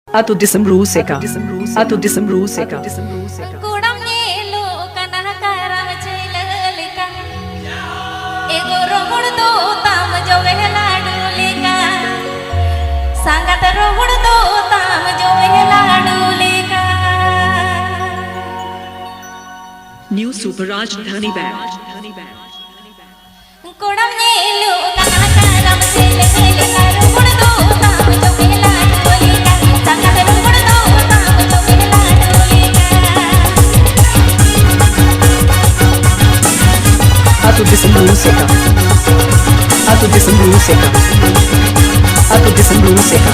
Atau DISOM RUSIKA. Atau DISOM RUSIKA. New Super Rajdhani Band. Atau DISOM RUSIKA. Atau DISOM RUSIKA. Atau DISOM RUSIKA.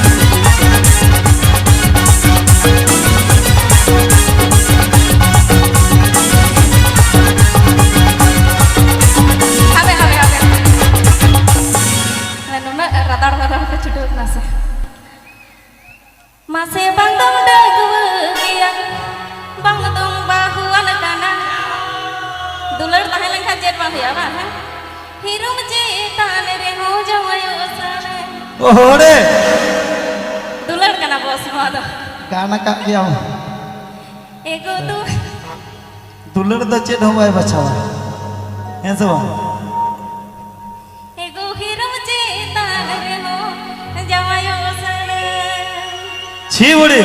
Masih bangdong dagugian bangdong bahuan kana dular tahan kajet bang ya bang hirum jitan re ho jawayo sane oh re dular kana bos mada kana ka kiam ego tu dular da chet hoy bachawa hen so ego hirum jitan re ho jawayo sane Chiwuri.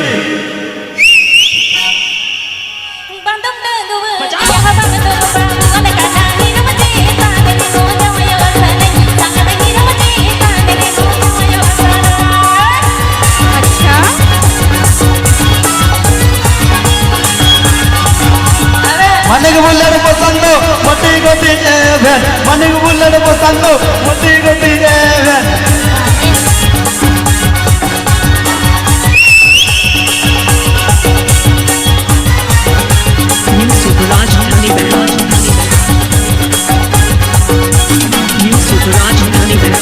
Bandung dagu ya bandung bahuan kana hirum jitan re ho jawayo sane sangat hirum jitan re ho jawayo sane acha Mane ke bulan pasang lo, mati goti event. Mane ke bulan pasang lo, mati goti event. New Super Rajdhani Band. New Super Rajdhani Band.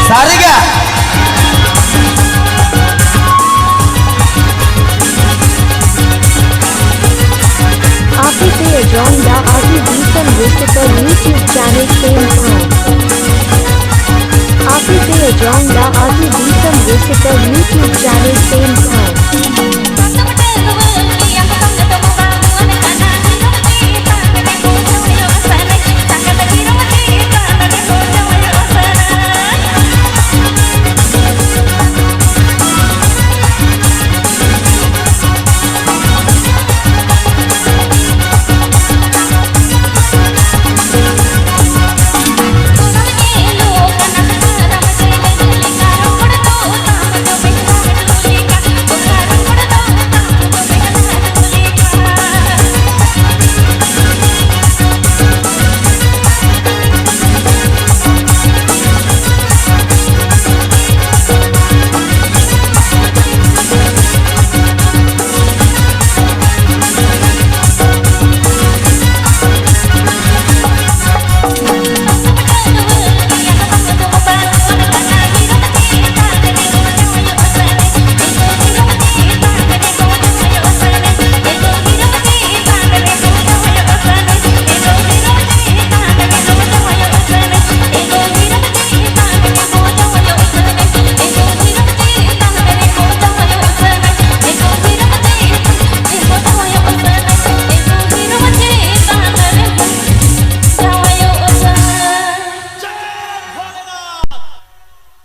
Sariga. Aaphi se join the DISOM RUSIKA YouTube channel same time. Aaphi se join the DISOM RUSIKA YouTube channel same